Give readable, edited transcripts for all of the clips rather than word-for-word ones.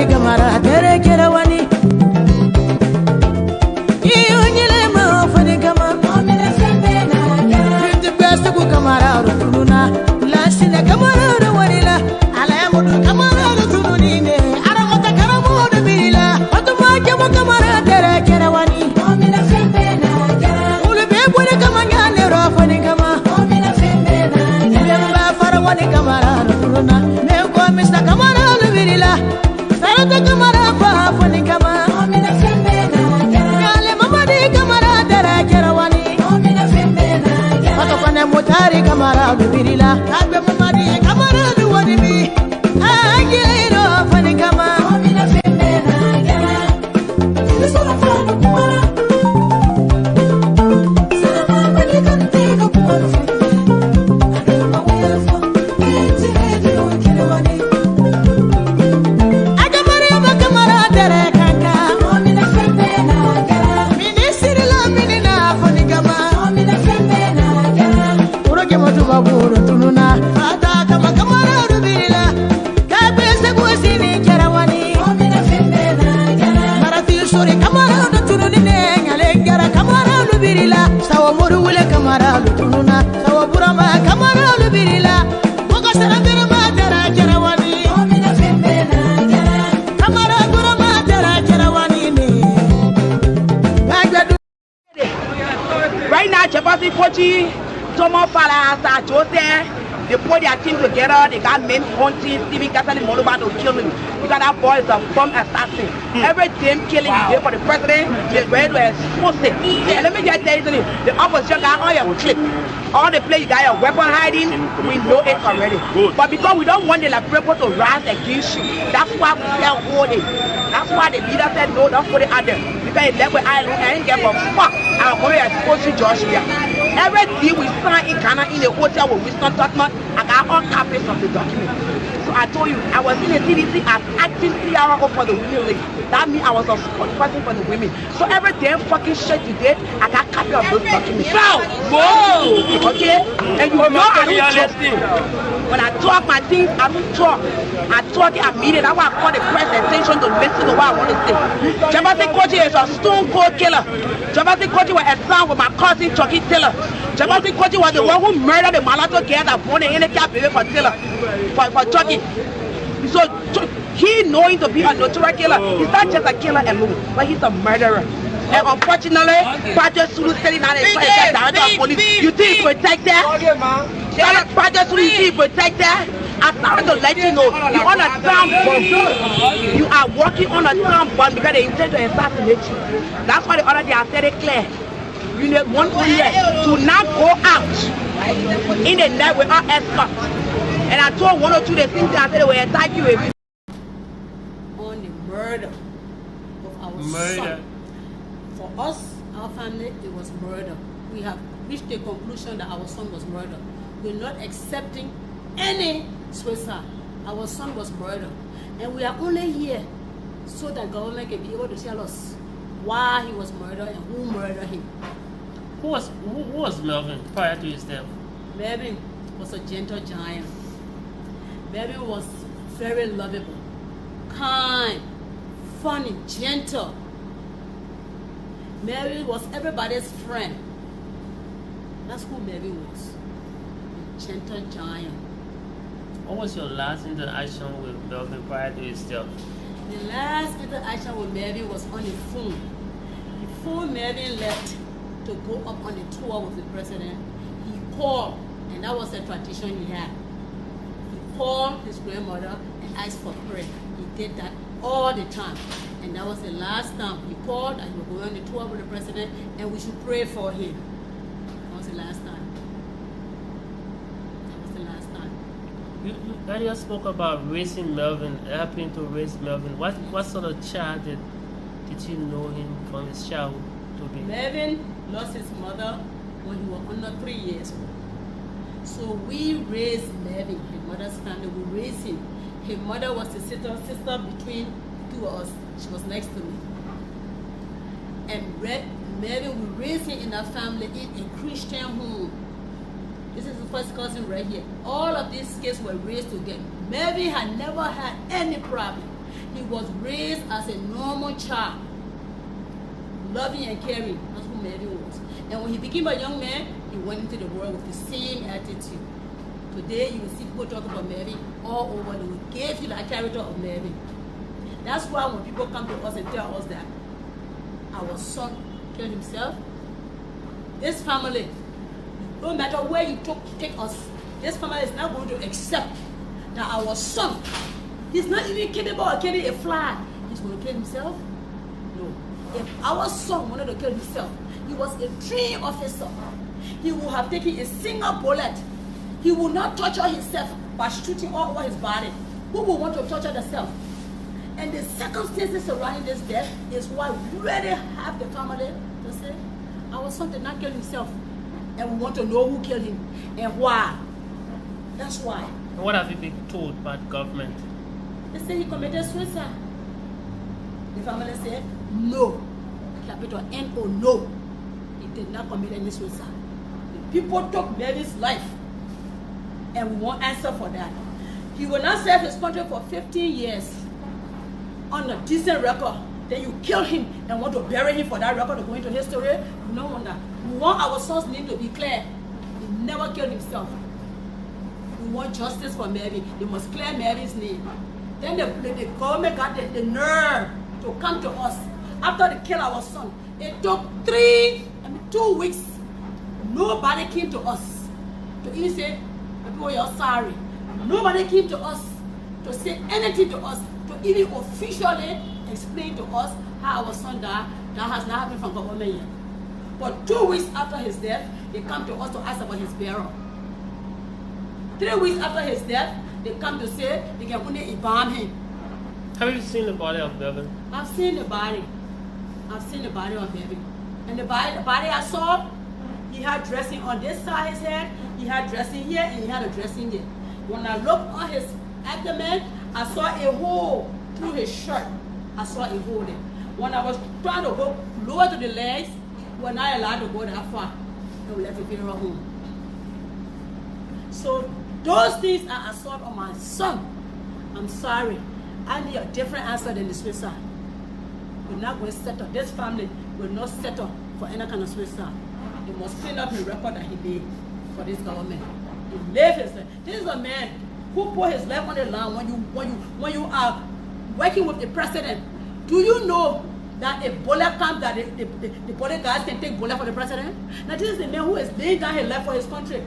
mutari kamara tere kerawani. Iyonyele ma fani kama. The best ku kamara rununa. Lasina kamara rawanila. Ala mudu kamara rununine. Aramata karamu debila. Atuma kemo kamara tere kerawani. Ulu bebule kamanya ne rafani kama. Memba farawani kamara rununa. Meko mista kamara lubirila. Sarata kamara fa fani kama. Gale mamadi kamara tere kerawani. Pakapana mutari kamara lubirila. Agbe mamadi kamara luwani mi. Agilero fani kama. Right now, Chapati Kochi, Tomo Falasa, Jose, they put their team together, they got men hunting, Stevie Cassidy Moluba to kill him. Because that boy is a bomb assassin. Every damn killing you did for the president, they're ready to expose it. And let me just tell you something, the opposition got all your clip. All the place you got your weapon hiding, we know it already. But because we don't want the people to rise against you, that's why we tell all it. That's why the leader said no, don't put it out there. Because if that way I ain't give a fuck. I'm going to expose you, Joshua. Every day we sign in Ghana in a hotel with Winston Tottenham, I got all copies of the document. So I told you, I was in the CDC as acting CRO for the women league. That means I was a person for the women. So every damn fucking shit you did, I got copy of those documents. Whoa! Okay? And you know I don't joke. When I talk my things, I don't talk. I talk it, I mean it. That's why I call the press attention to listen to what I want to say. Jabati Koji is a stone cold killer. Jabati Koji was a son with my cousin Chucky Taylor. Jabati Koji was the one who murdered the mulatto girl that born in the baby for Taylor, for Chucky. So he knowing to be a notorious killer, he's not just a killer alone, but he's a murderer. And unfortunately, Project Sulu said in the police. You think he protected? Project Sulu, you think he protected? I'm trying to let you know, you're on a time bomb. You are working on a time bomb because they intend to assassinate you. That's why the other day I said it clear. You need 1 year to not go out in the night without escort. And I told 1 or 2 the same thing. I said they will attack you. On the murder of our son. For us, our family, it was murder. We have reached the conclusion that our son was murdered. We're not accepting any suicide. Our son was murdered. And we are only here so that government can be able to tell us why he was murdered and who murdered him. Who was Melvin prior to his death? Melvin was a gentle giant. Melvin was very lovable, kind, funny, gentle. Melvin was everybody's friend. That's who Melvin was. A gentle giant. What was your last interaction with Melvin prior to his death? The last interaction with Melvin was on the phone. Before Melvin left to go up on the tour with the president, he called, and that was the tradition he had. He called his grandmother and asked for prayer. He did that all the time. And that was the last time he called and he was going on the tour with the president and we should pray for him. That was the last time. That was the last time. You earlier spoke about raising Melvin, helping to raise Melvin. What sort of child did you know him from his childhood to be? Melvin lost his mother when he was under 3 years old. So we raised Melvin, his mother's family, we raised him. His mother was the sister between two of us. She was next to me. And Melvin, we raised him in a family in a Christian home. This is the first cousin right here. All of these kids were raised together. Melvin had never had any problem. He was raised as a normal child, loving and caring. That's who Melvin was. And when he became a young man, he went into the world with the same attitude. Today, you will see people talk about Melvin all over. They will give you that character of Melvin. That's why when people come to us and tell us that our son killed himself, this family, no matter where you take us, this family is not going to accept that our son, he's not even capable of killing a fly. He's going to kill himself? No. If our son wanted to kill himself, he was a trained officer. He would have taken a single bullet. He would not torture himself by shooting all over his body. Who would want to torture themselves? And the circumstances surrounding this death is why we really have the family to say, our son did not kill himself. And we want to know who killed him and why. That's why. And what have you been told by the government? They say he committed suicide. The family said, no. Capital N-O, no. He did not commit any suicide. The people took Melvin's life. And we won't answer for that. He will not serve his country for 15 years on a decent record. Then you kill him and want to bury him for that record to go into history. No wonder. We want our son's name to be clear. He never killed himself. We want justice for Melvin. They must clear Melvin's name. Then the government got the nerve to come to us after they killed our son. It took 2 weeks. Nobody came to us to even say, people, you're sorry. Nobody came to us to say anything to us, to even officially explain to us how our son died. That has not happened from government yet. But 2 weeks after his death, they come to us to ask about his burial. 3 weeks after his death, they come to say they can only embalm him. Have you seen the body of Melvin? I've seen the body. I've seen the body of Melvin. And the body I saw, he had dressing on this side of his head, he had dressing here, and he had a dressing here. When I looked on his abdomen, I saw a hole through his shirt. I saw a hole there. When I was trying to go lower to the legs, we were not allowed to go that far. And we left the funeral home. So those things are assault on my son. I'm sorry. I need a different answer than the suicide. We're not going to settle. This family will not settle for any kind of suicide. They must clean up the record that he made for this government. He lived his life. This is a man who put his life on the line when you are working with the president. Do you know that a bullet comes that the bullet guys can take bullet for the president? Now this is the man who is laying down his life for his country.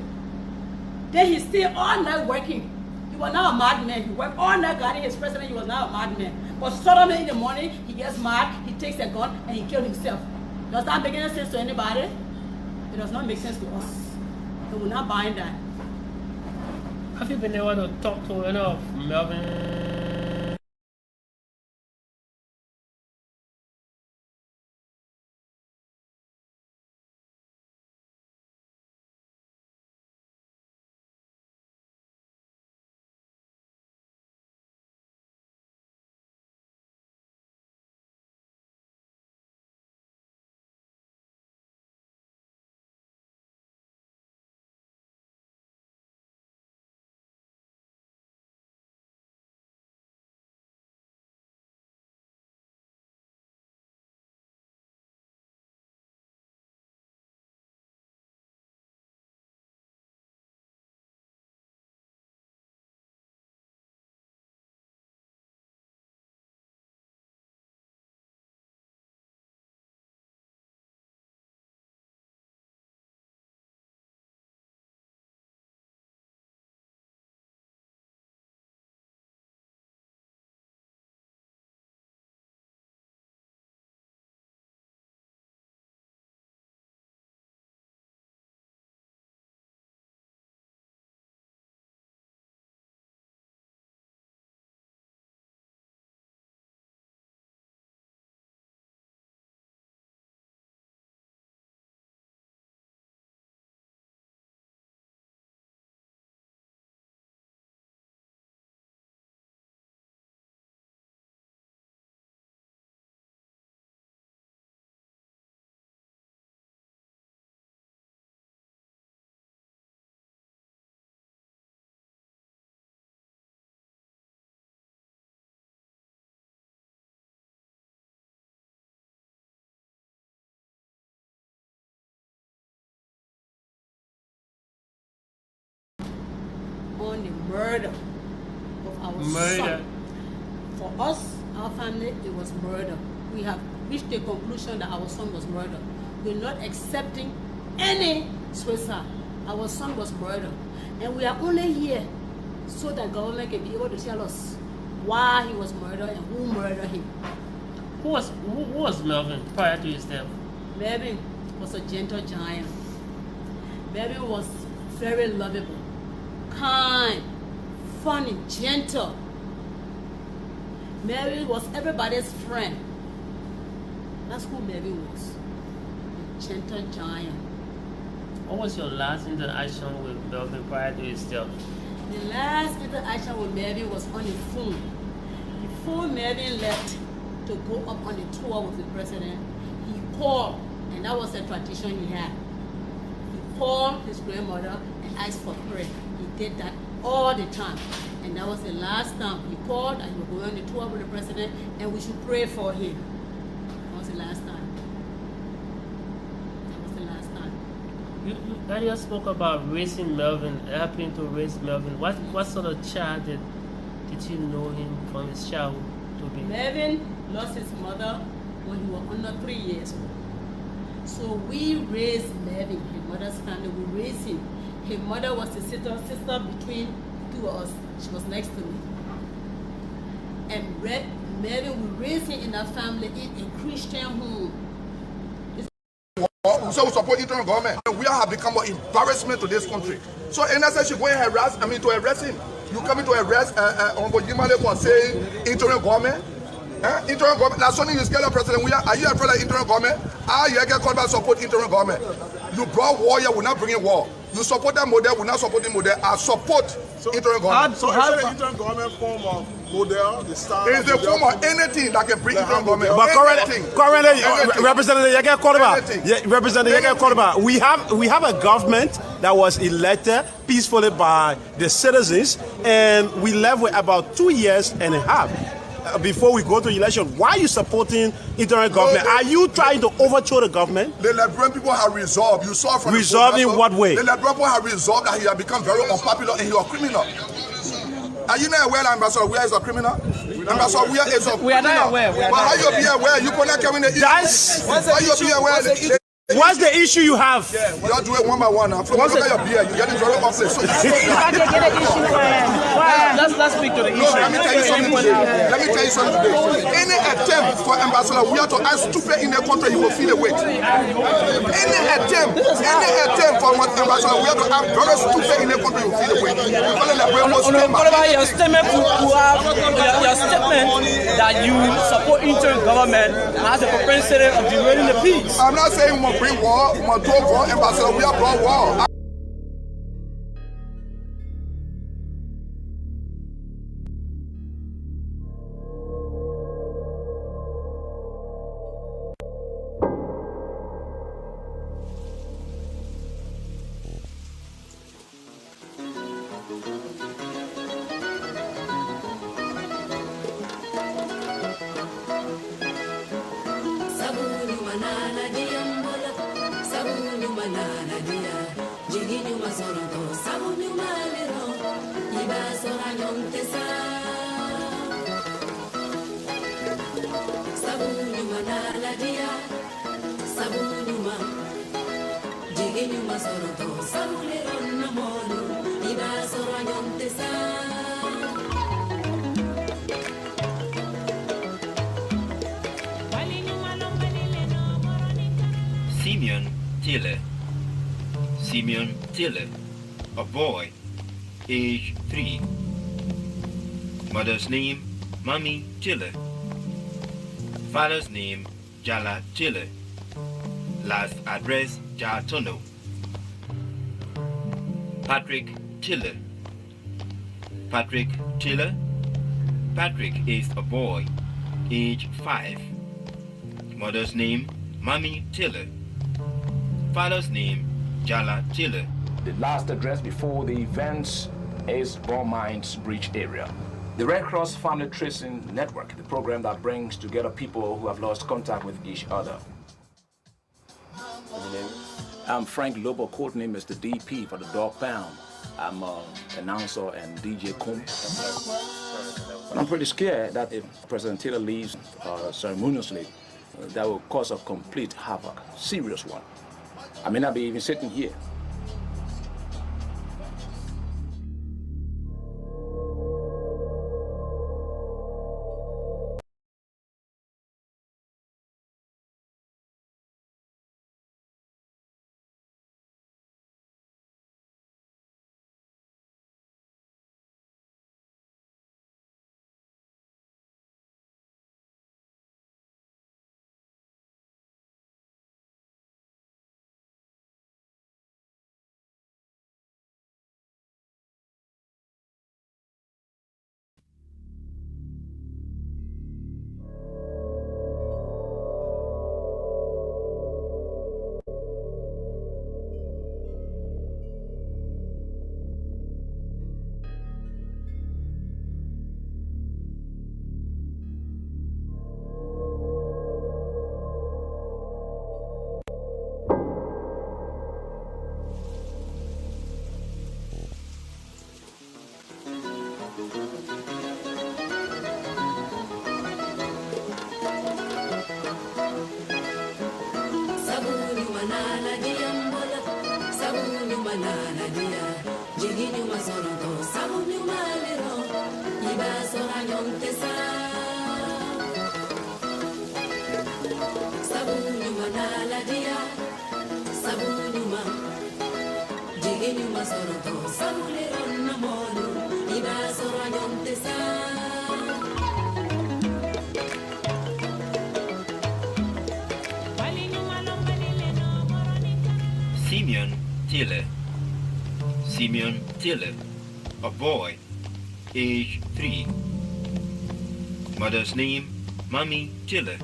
Then he stayed all night working. He was now a madman. He worked all night guarding his president. He was now a madman. But suddenly in the morning, he gets mad, he takes a gun, and he killed himself. Does that make any sense to anybody? It does not make sense to us. So we're not buying that. Have you been able to talk to any of Melvin on the murder of our son. For us, our family, it was murder. We have reached the conclusion that our son was murdered. We're not accepting any suicide. Our son was murdered. And we are only here so that government can be able to tell us why he was murdered and who murdered him. Who was Melvin prior to his death? Melvin was a gentle giant. Melvin was very lovable, kind, funny, gentle. Melvin was everybody's friend. That's who Melvin was, a gentle giant. What was your last interaction with Melvin prior to his death? The last interaction with Melvin was on the phone. Before Melvin left to go up on the tour with the president, he called, and that was the tradition he had. He called his grandmother and asked for prayer. He did that all the time. And that was the last time he called and he was going on the tour with the president and we should pray for him. That was the last time. That was the last time. You earlier spoke about raising Melvin, helping to raise Melvin. What sort of child did you know him from his childhood to be? Melvin lost his mother when he was under 3 years old. So we raised Melvin, his mother's family, we raised him. His mother was the sister between two of us. She was next to me. And Melvin, we raised him in a family, in a Christian home. So we support interim government. We have become an embarrassment to this country. So in essence, you go and to arrest him. You coming to arrest Honorable Yimale for saying interim government? Interim government. That's only you scale up president. Are you afraid of interim government? Are you get called back support interim government? You brought war, you will not bring in war. You support that model, will not support the model. I support interim government. So is the interim government form of model, the style? It's the form of anything that can bring interim government. But currently, Representative Kordoba, we have a government that was elected peacefully by the citizens, and we left with about 2 years and a half before we go to election. Why are you supporting interim government? Are you trying to overthrow the government? The Liberian people have resolved. You saw from resolved in what way? The Liberian people have resolved that he has become very unpopular and he is a criminal. Are you not aware that Ambassador Weah is a criminal? Ambassador Weah is a criminal. We are not aware. But how you be aware? You cannot come in the issue. How you be aware? What's the issue you have? You do it one by one. From look at your beer, you get it very often. So Let's speak to the issue. Let me tell you something today. Any attempt for Ambassador Weah to act stupid in the country, you will feel the weight. Any attempt for Ambassador Weah to act very stupid in the country, you will feel the weight. What about your statement your statement that you support interim government as a propensity of derailing the peace? I'm not saying we bring war, we do war, Ambassador Weah brought war. Simeon Taylor, a boy, age 3. Mother's name, Mommy Taylor. Father's name, Jala Taylor. Last address, Jatono. Patrick Taylor. Patrick Taylor. Patrick is a boy, age 5. Mother's name, Mommy Taylor. Father's name, Jala Taylor. The last address before the events is Ball Mines Bridge area. The Red Cross Family Tracing Network, the program that brings together people who have lost contact with each other. I'm Frank Lobo, codename Mr. DP for the Dog Pound. I'm an announcer and DJ Kum. But I'm pretty scared that if President Taylor leaves ceremoniously, that will cause a complete havoc, serious one. I may not be even sitting here. Simeon Taylor, a boy, age 3. Mother's name, Mommy Taylor.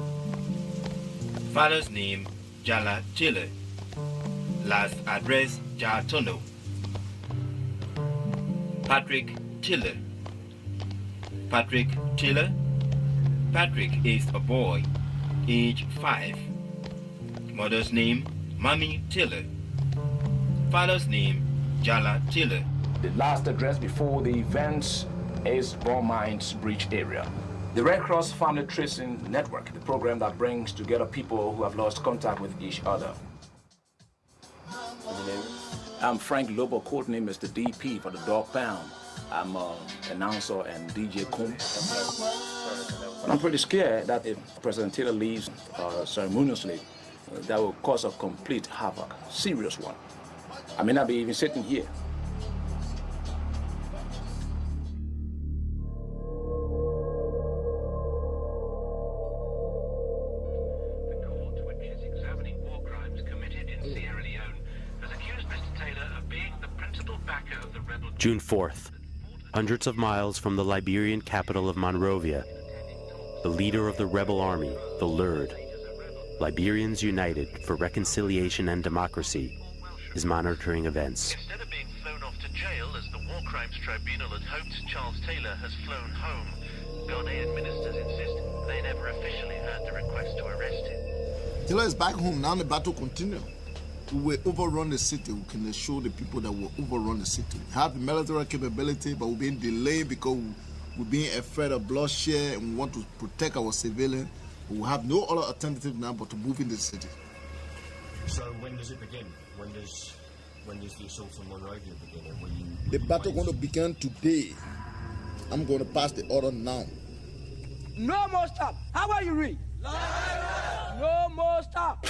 Father's name, Jala Taylor. Last address, Jatono. Patrick Taylor. Patrick Taylor. Patrick is a boy, age 5. Mother's name, Mommy Taylor. Father's name, Jala Taylor. The last address before the events is Mines Bridge area. The Red Cross Family Tracing Network, the program that brings together people who have lost contact with each other. I'm Frank Lobo, codename Mr. DP for the Dog Pound. I'm an announcer and DJ Kum. But I'm pretty scared that if President Taylor leaves ceremoniously, that will cause a complete havoc, serious one. I may not be even sitting here. The court, which is examining war crimes committed in Sierra Leone, has accused Mr. Taylor of being the principal backer of the rebel... June 4th, hundreds of miles from the Liberian capital of Monrovia, the leader of the rebel army, the LURD, Liberians United for Reconciliation and Democracy, is monitoring events. Instead of being flown off to jail, as the War Crimes Tribunal had hoped, Charles Taylor has flown home. Ghanaian ministers insist they never officially heard the request to arrest him. Taylor is back home, now the battle continues. We will overrun the city. We can assure the people that we'll overrun the city. We have the military capability, but we're being delayed because we're being afraid of bloodshed and we want to protect our civilians. We have no other alternative now but to move in the city. So when does it begin? When does the assault on Monrovia begin? The battle going to begin today. I'm going to pass the order now. No more stop. How about you read? No more stop.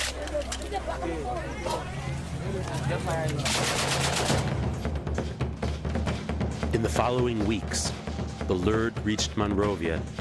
In the following weeks, the LURD reached Monrovia